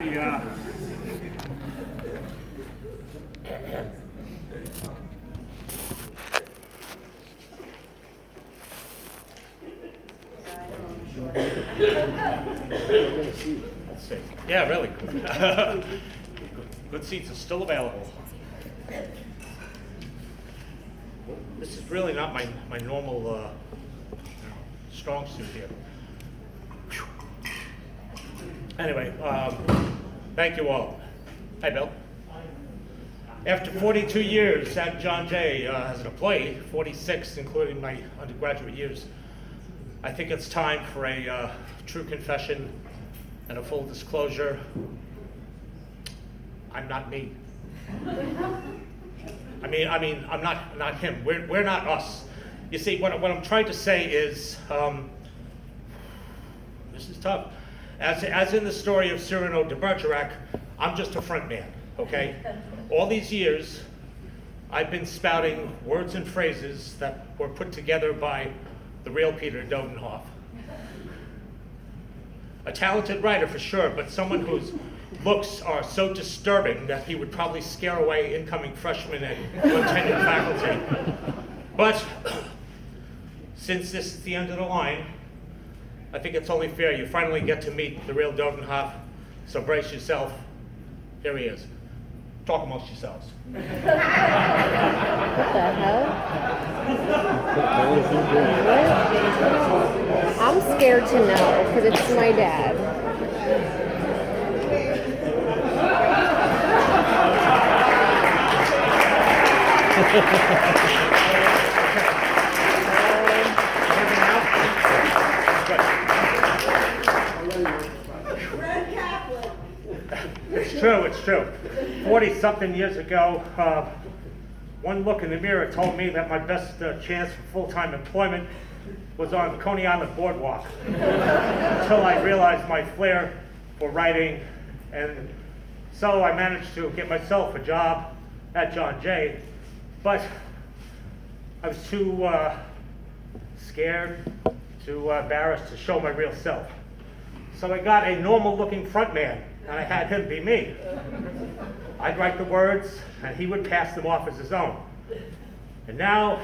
Yeah. Let's see. Yeah, really. Good seats are still available. This is really not my normal strong suit here. Anyway, thank you all. Hi, Bill. After 42 years at John Jay as an employee, 46 including my undergraduate years, I think it's time for a true confession and a full disclosure. I'm not me. I mean, I'm not him. We're not us. You see, what I'm trying to say is, this is tough. As in the story of Cyrano de Bergerac, I'm just a front man, okay? All these years, I've been spouting words and phrases that were put together by the real Peter Dodenhoff. A talented writer for sure, but someone whose looks are so disturbing that he would probably scare away incoming freshmen and tenured faculty. But since this is the end of the line, I think it's only fair you finally get to meet the real Dodenhoff, so brace yourself. Here he is. Talk amongst yourselves. What the hell? What? I'm scared to know, because it's my dad. It's true. 40-something years ago, one look in the mirror told me that my best chance for full-time employment was on Coney Island Boardwalk. Until I realized my flair for writing, and so I managed to get myself a job at John Jay, but I was too scared, too embarrassed to show my real self. So I got a normal-looking front man, and I had him be me. I'd write the words, and he would pass them off as his own. And now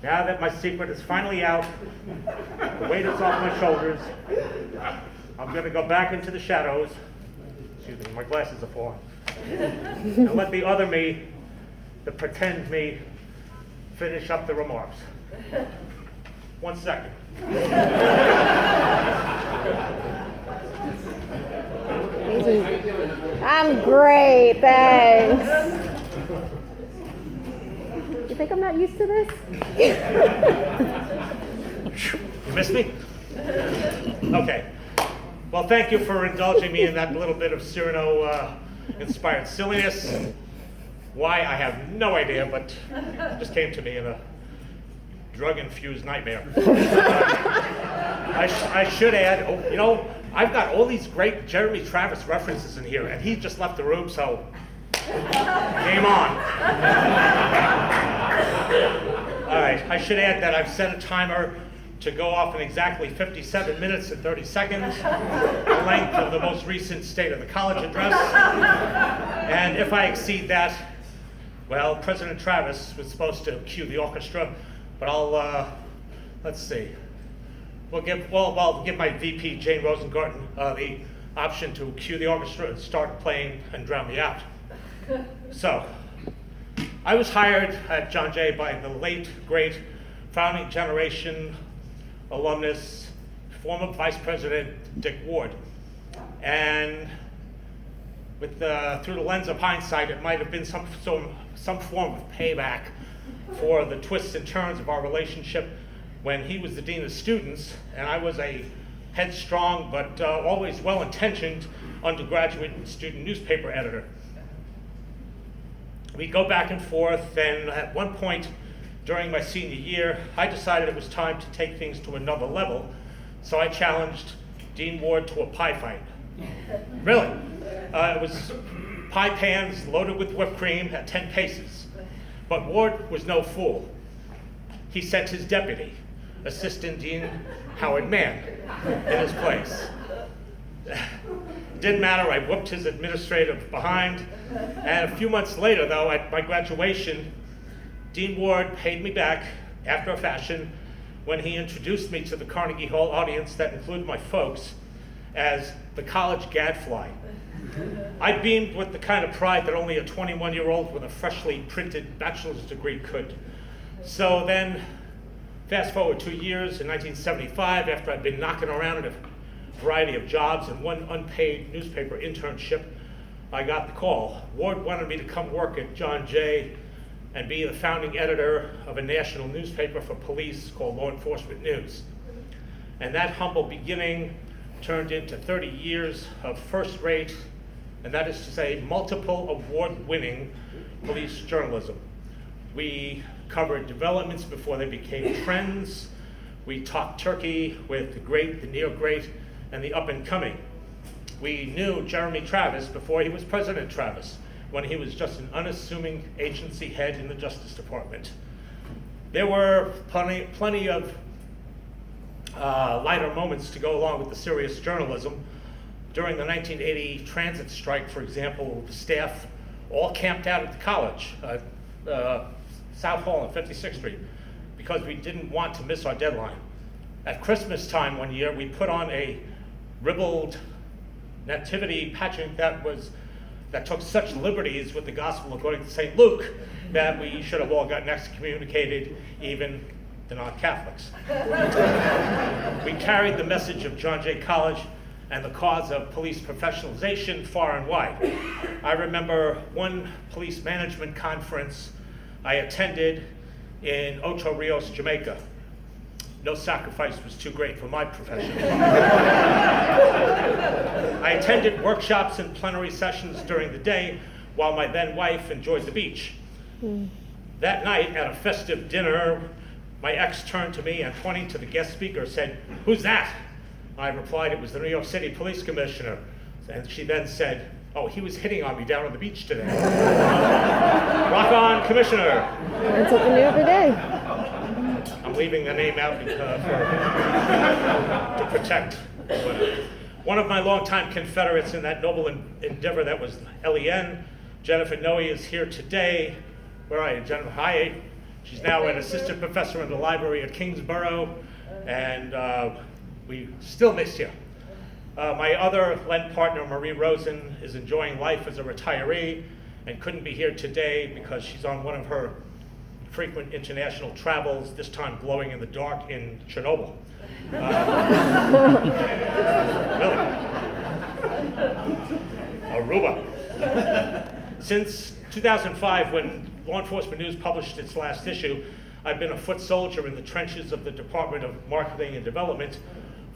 that my secret is finally out, the weight is off my shoulders, I'm gonna go back into the shadows, excuse me, my glasses are falling, and let the other me, the pretend me, finish up the remarks. 1 second. I'm great, thanks. You think I'm not used to this? You missed me? Okay. Well, thank you for indulging me in that little bit of Cyrano-inspired silliness. Why, I have no idea, but it just came to me in a drug-infused nightmare. I should add, I've got all these great Jeremy Travis references in here, and he just left the room, so game on. All right, I should add that I've set a timer to go off in exactly 57 minutes and 30 seconds, the length of the most recent State of the College address. And if I exceed that, well, President Travis was supposed to cue the orchestra, but I'll, let's see. I'll give my VP, Jane Rosengarten, the option to cue the orchestra and start playing and drown me out. So, I was hired at John Jay by the late, great, founding generation alumnus, former Vice President Dick Ward. And through the lens of hindsight, it might have been some form of payback for the twists and turns of our relationship when he was the dean of students and I was a headstrong but always well-intentioned undergraduate student newspaper editor. We go back and forth, and at one point during my senior year, I decided it was time to take things to another level, so I challenged Dean Ward to a pie fight. Really. It was pie pans loaded with whipped cream at 10 paces. But Ward was no fool. He sent his deputy, Assistant Dean Howard Mann, in his place. Didn't matter, I whooped his administrative behind. And a few months later, though, at my graduation, Dean Ward paid me back after a fashion when he introduced me to the Carnegie Hall audience that included my folks as the college gadfly. I beamed with the kind of pride that only a 21-year-old with a freshly printed bachelor's degree could. So then, fast forward 2 years, in 1975, after I'd been knocking around at a variety of jobs and one unpaid newspaper internship, I got the call. Ward wanted me to come work at John Jay and be the founding editor of a national newspaper for police called Law Enforcement News. And that humble beginning turned into 30 years of first-rate, and that is to say, multiple award-winning police journalism. We covered developments before they became trends. We talked turkey with the great, the near-great, and the up-and-coming. We knew Jeremy Travis before he was President Travis, when he was just an unassuming agency head in the Justice Department. There were plenty of lighter moments to go along with the serious journalism. During the 1980 transit strike, for example, the staff all camped out at the college, South Hall and 56th Street, because we didn't want to miss our deadline. At Christmas time one year, we put on a ribald nativity pageant that took such liberties with the gospel according to St. Luke that we should have all gotten excommunicated, even the non-Catholics. We carried the message of John Jay College and the cause of police professionalization far and wide. I remember one police management conference I attended in Ocho Rios, Jamaica. No sacrifice was too great for my profession. I attended workshops and plenary sessions during the day while my then wife enjoyed the beach. That night at a festive dinner, my ex turned to me and pointing to the guest speaker said, "Who's that?" I replied, "It was the New York City Police Commissioner." And she then said, "Oh, he was hitting on me down on the beach today." Rock on, Commissioner. Learn something new every day. I'm leaving the name out to protect. One of my longtime Confederates in that noble endeavor that was LEN, Jennifer Noe, is here today. Where are you, Jennifer? Hi. She's now an assistant professor in the library at Kingsborough, and we still miss you. My other Len partner, Marie Rosen, is enjoying life as a retiree and couldn't be here today because she's on one of her frequent international travels, this time glowing in the dark in Chernobyl. Really? Aruba. Since 2005, when Law Enforcement News published its last issue, I've been a foot soldier in the trenches of the Department of Marketing and Development,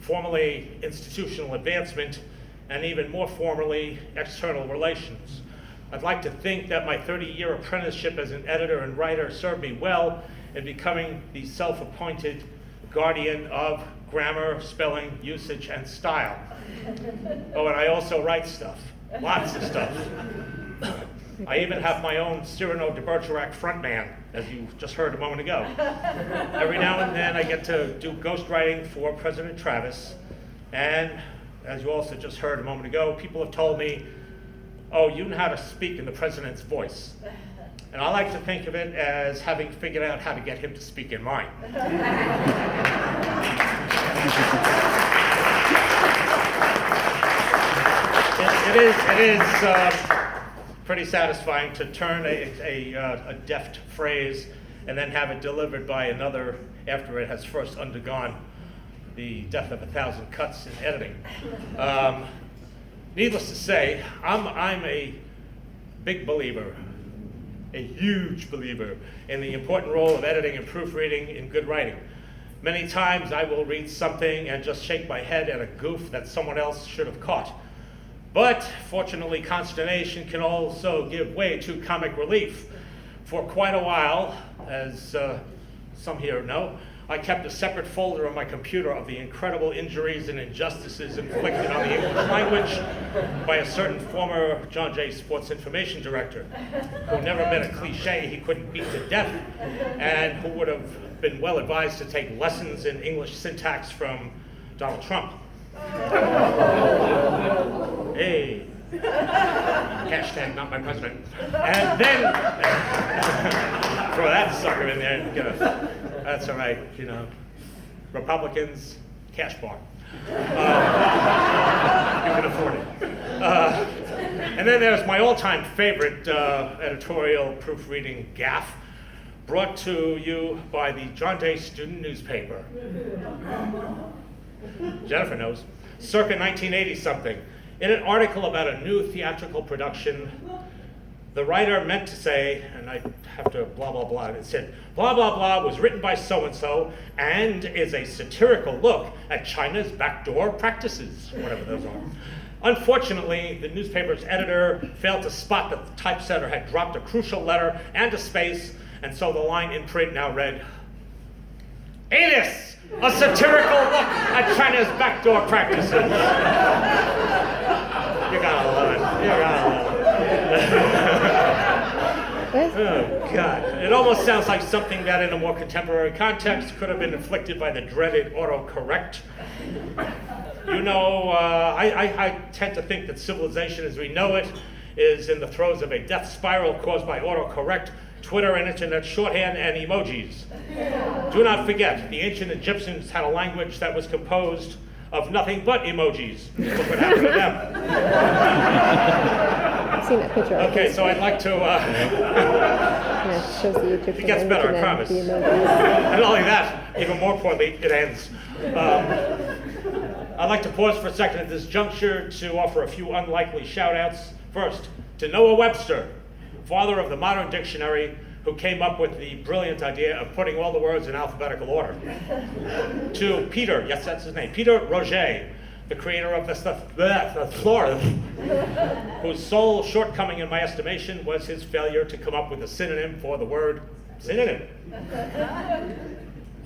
formerly Institutional Advancement, and even more formally, External Relations. I'd like to think that my 30-year apprenticeship as an editor and writer served me well in becoming the self-appointed guardian of grammar, spelling, usage, and style. Oh, and I also write stuff, lots of stuff. I even have my own Cyrano de Bergerac frontman, as you just heard a moment ago. Every now and then I get to do ghostwriting for President Travis, and as you also just heard a moment ago, people have told me, "Oh, you know how to speak in the president's voice." And I like to think of it as having figured out how to get him to speak in mine. It is pretty satisfying to turn a deft phrase and then have it delivered by another after it has first undergone the death of 1,000 cuts in editing. Needless to say, I'm a big believer, a huge believer in the important role of editing and proofreading in good writing. Many times I will read something and just shake my head at a goof that someone else should have caught. But fortunately, consternation can also give way to comic relief. For quite a while, as some here know, I kept a separate folder on my computer of the incredible injuries and injustices inflicted on the English language by a certain former John Jay Sports Information Director who never met a cliche he couldn't beat to death and who would have been well advised to take lessons in English syntax from Donald Trump. Hey. Hashtag not my president. And then throw that sucker in there and get a, that's all right, you know. Republicans, cash bar. You can afford it. And then there's my all-time favorite editorial proofreading gaffe, brought to you by the John Day Student Newspaper. Jennifer knows. Circa 1980-something. In an article about a new theatrical production, the writer meant to say, and I have to blah, blah, blah, it said, blah, blah, blah was written by so-and-so and is a satirical look at China's backdoor practices, whatever those are. Unfortunately, the newspaper's editor failed to spot that the typesetter had dropped a crucial letter and a space, and so the line in print now read, "Anus, a satirical look at China's backdoor practices." You gotta love it. You gotta love it. Oh, God. It almost sounds like something that in a more contemporary context could have been inflicted by the dreaded autocorrect. You know, I tend to think that civilization as we know it is in the throes of a death spiral caused by autocorrect, Twitter and internet shorthand, and emojis. Do not forget, the ancient Egyptians had a language that was composed of nothing but emojis. Look what happened to them. I've seen that picture. Okay, so I'd like to... Yeah, it shows the Egyptian It gets better, I promise. the emojis. And not only that, even more importantly, it ends. I'd like to pause for a second at this juncture to offer a few unlikely shout-outs. First, to Noah Webster, father of the modern dictionary, who came up with the brilliant idea of putting all the words in alphabetical order. To Peter, yes, that's his name, Peter Roget, the creator of the Flora, whose sole shortcoming in my estimation was his failure to come up with a synonym for the word synonym.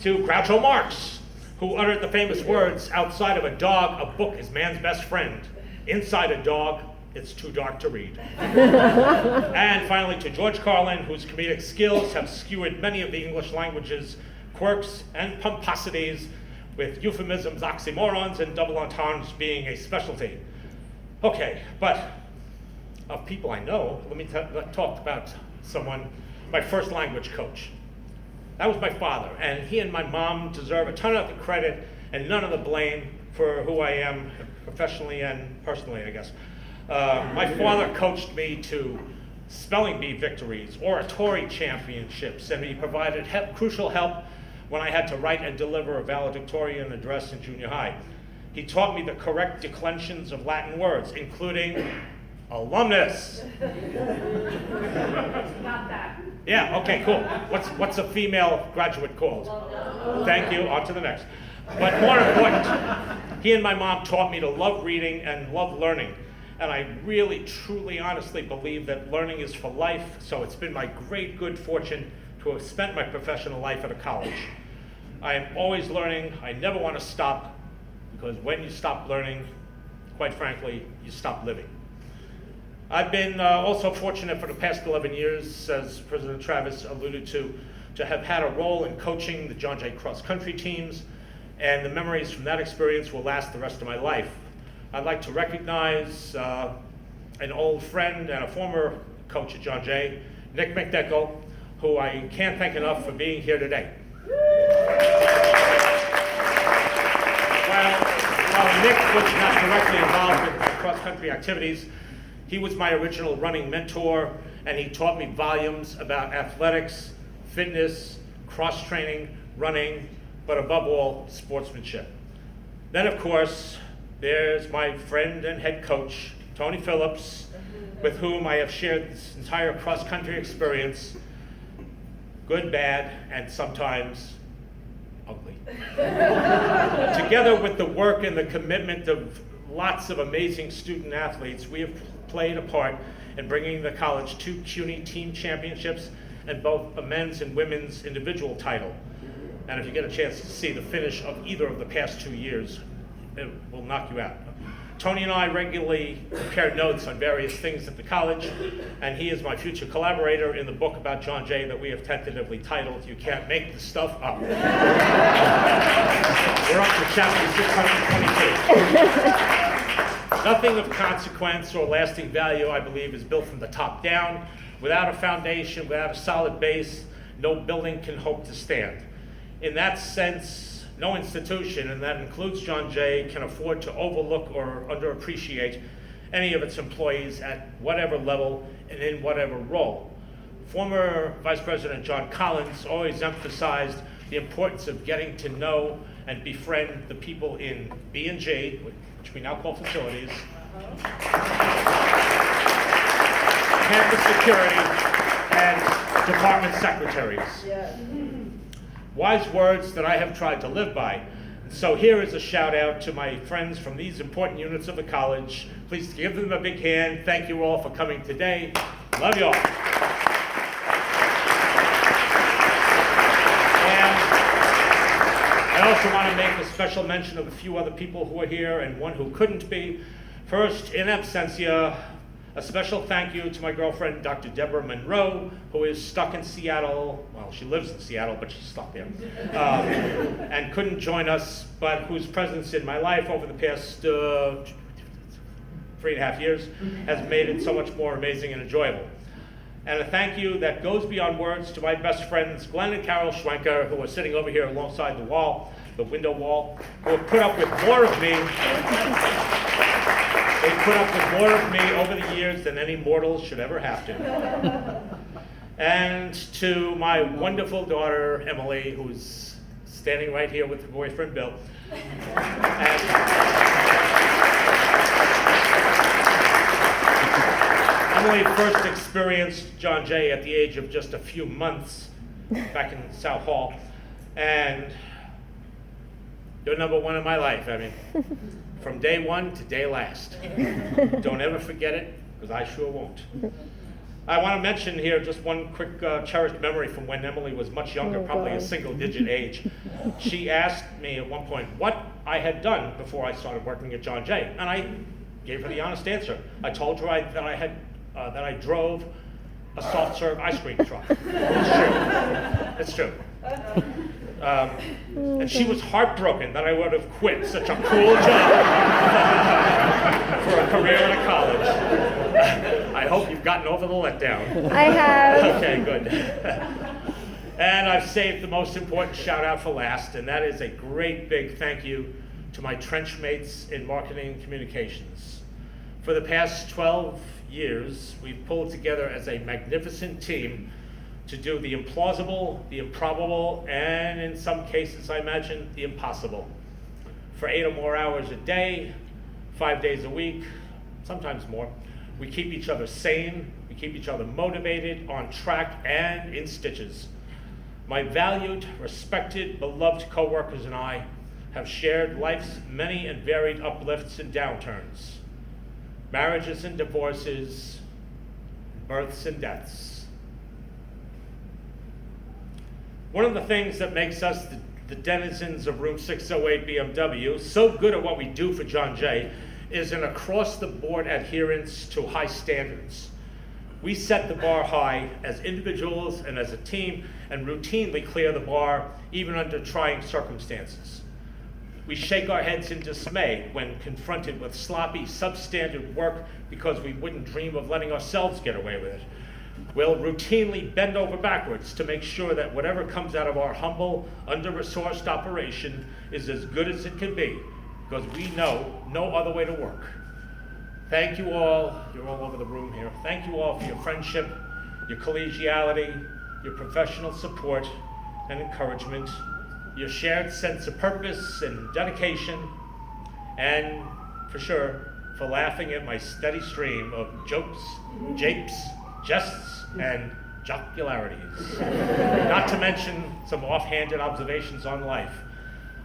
To Groucho Marx, who uttered the famous words, "Outside of a dog, a book is man's best friend. Inside a dog, it's too dark to read." And finally, to George Carlin, whose comedic skills have skewered many of the English language's quirks and pomposities, with euphemisms, oxymorons, and double entendres being a specialty. Okay, but of people I know, let me talk about someone, my first language coach. That was my father, and he and my mom deserve a ton of the credit and none of the blame for who I am professionally and personally, I guess. My father coached me to spelling bee victories, oratory championships, and he provided crucial help when I had to write and deliver a valedictorian address in junior high. He taught me the correct declensions of Latin words, including alumnus. Got that. Yeah, okay, cool. What's a female graduate called? Thank you, on to the next. But more important, he and my mom taught me to love reading and love learning. And I really, truly, honestly believe that learning is for life, so it's been my great good fortune to have spent my professional life at a college. I am always learning. I never want to stop, because when you stop learning, quite frankly, you stop living. I've been also fortunate for the past 11 years, as President Travis alluded to have had a role in coaching the John Jay cross-country teams, and the memories from that experience will last the rest of my life. I'd like to recognize an old friend and a former coach at John Jay, Nick McNichol, who I can't thank enough for being here today. While Nick was not directly involved in cross-country activities, he was my original running mentor, and he taught me volumes about athletics, fitness, cross-training, running, but above all, sportsmanship. Then, of course, there's my friend and head coach, Tony Phillips, with whom I have shared this entire cross-country experience, good, bad, and sometimes ugly. Together with the work and the commitment of lots of amazing student athletes, we have played a part in bringing the college 2 CUNY team championships and both a men's and women's individual title. And if you get a chance to see the finish of either of the past 2 years, it will knock you out. Tony and I regularly compare notes on various things at the college, and he is my future collaborator in the book about John Jay that we have tentatively titled "You Can't Make This Stuff Up." We're up to chapter 622. Nothing of consequence or lasting value, I believe, is built from the top down. Without a foundation, without a solid base, no building can hope to stand. In that sense, no institution, and that includes John Jay, can afford to overlook or underappreciate any of its employees at whatever level and in whatever role. Former Vice President John Collins always emphasized the importance of getting to know and befriend the people in B&G, which we now call facilities, campus security, and department secretaries. Wise words that I have tried to live by. So here is a shout out to my friends from these important units of the college. Please give them a big hand. Thank you all for coming today. Love you all. And I also want to make a special mention of a few other people who are here and one who couldn't be. First, in absentia, a special thank you to my girlfriend, Dr. Deborah Monroe, who is stuck in Seattle. Well, she lives in Seattle, but she's stuck there. And couldn't join us, but whose presence in my life over the past 3.5 years has made it so much more amazing and enjoyable. And a thank you that goes beyond words to my best friends, Glenn and Carol Schwenker, who are sitting over here alongside the wall, the window wall, who have put up with more of me. They've put up with more of me over the years than any mortals should ever have to. And to my wonderful daughter, Emily, who's standing right here with her boyfriend, Bill. And Emily first experienced John Jay at the age of just a few months back in South Hall. And you're number one in my life, I mean. From day one to day last. Don't ever forget it, because I sure won't. I want to mention here just one quick cherished memory from when Emily was much younger, probably a single-digit age. She asked me at one point what I had done before I started working at John Jay, and I gave her the honest answer. I told her that I drove a soft-serve ice cream truck. It's true. And she was heartbroken that I would have quit such a cool job for a career in a college. I hope you've gotten over the letdown. I have. Okay, good. And I've saved the most important shout out for last, and that is a great big thank you to my trench mates in marketing and communications. For the past 12 years, we've pulled together as a magnificent team to do the implausible, the improbable, and in some cases, I imagine, the impossible. For 8 or more hours a day, 5 days a week, sometimes more, we keep each other sane, we keep each other motivated, on track, and in stitches. My valued, respected, beloved coworkers and I have shared life's many and varied uplifts and downturns, marriages and divorces, births and deaths. One of the things that makes us the denizens of room 608 BMW so good at what we do for John Jay is an across-the-board adherence to high standards. We set the bar high as individuals and as a team and routinely clear the bar even under trying circumstances. We shake our heads in dismay when confronted with sloppy, substandard work because we wouldn't dream of letting ourselves get away with it. We'll routinely bend over backwards to make sure that whatever comes out of our humble, under-resourced operation is as good as it can be, because we know no other way to work. Thank you all, you're all over the room here, thank you all for your friendship, your collegiality, your professional support and encouragement, your shared sense of purpose and dedication, and for sure, for laughing at my steady stream of jokes, japes, jests, and jocularities. Not to mention some offhanded observations on life.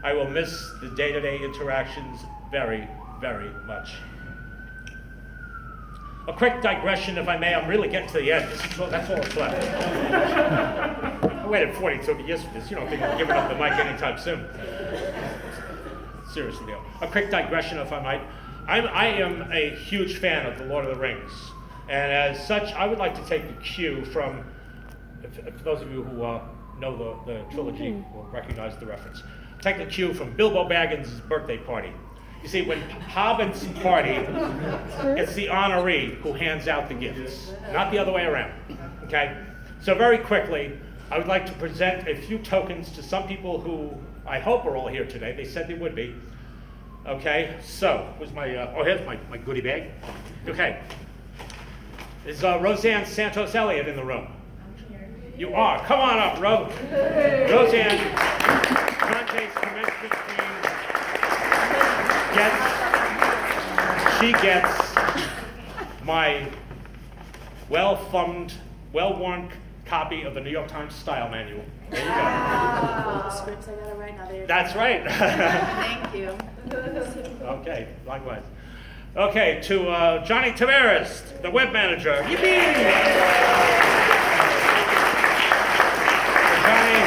I will miss the day-to-day interactions very, very much. A quick digression, if I may. I'm really getting to the end. That's all that's left. I waited 42 years for this. You don't think I'm giving up the mic anytime soon. Seriously, though. A quick digression, if I might. I am a huge fan of The Lord of the Rings. And as such, I would like to take the cue from, for those of you who know the trilogy will recognize the reference. Take the cue from Bilbo Baggins' birthday party. You see, when hobbits party, it's the honoree who hands out the gifts, not the other way around, okay? So very quickly, I would like to present a few tokens to some people who I hope are all here today. They said they would be. Okay, so, here's my goodie bag. Okay. Is Roseanne Santos Elliott in the room? You are. Come on up, Roseanne, Dante's commencement queen, gets my well-thumbed, well-worn copy of the New York Times Style Manual. There you go. Scripts, I gotta write now. That's right. Thank you. Okay, likewise. Okay, to Johnny Tavares, the web manager. Yippee! Johnny,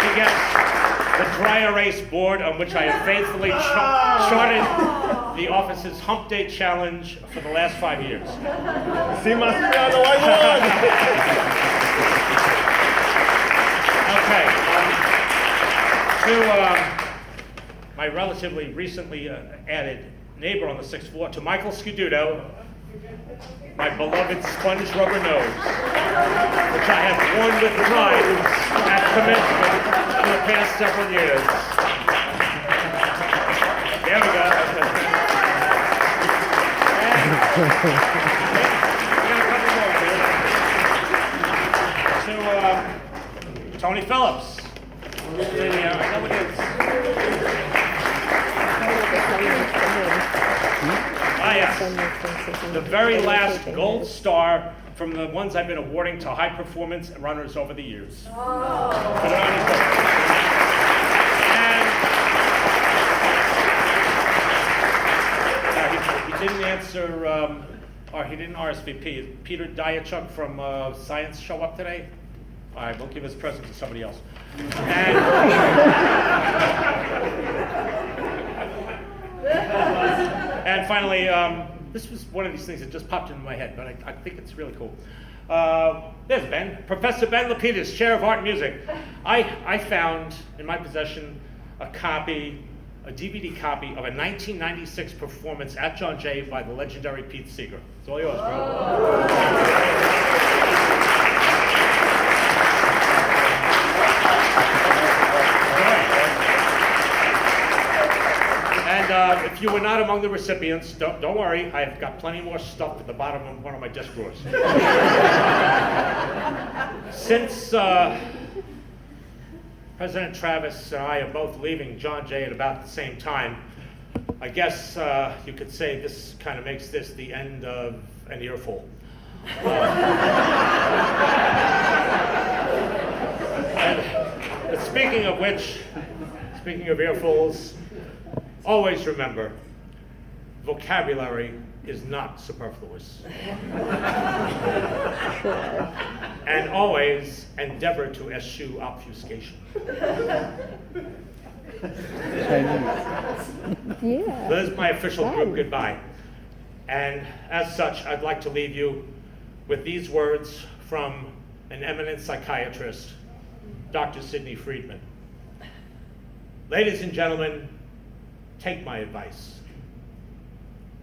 he gets the dry erase board on which I have faithfully charted the office's hump day challenge for the last 5 years. See my smile, I Okay, to my relatively recently added neighbor on the 6th floor, to Michael Scuduto, my beloved sponge rubber nose, which I have worn with pride at commencement for the past several years. There we go. And we got a couple more here. To Tony Phillips. I know it is. Ah, yes. The very last gold star from the ones I've been awarding to high performance runners over the years. Put it on his book. And he didn't answer, or he didn't RSVP. Is Peter Diachuk from Science show up today? All right, we'll give his present to somebody else. And finally, this was one of these things that just popped into my head, but I think it's really cool. There's Ben, Professor Ben Lapidus, Chair of Art and Music. I found in my possession a DVD copy of a 1996 performance at John Jay by the legendary Pete Seeger. It's all yours, bro. And if you were not among the recipients, don't worry, I've got plenty more stuff at the bottom of one of my desk drawers. Since President Travis and I are both leaving John Jay at about the same time, I guess you could say this kind of makes this the end of an earful. And speaking of which, speaking of earfuls, always remember, vocabulary is not superfluous. Sure. And always endeavor to eschew obfuscation. Yeah. That is my official group Fun. goodbye. And as such, I'd like to leave you with these words from an eminent psychiatrist, Dr. Sidney Friedman. Ladies and gentlemen, take my advice.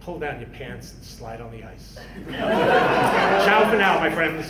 Pull down your pants and slide on the ice. Ciao for now, my friends.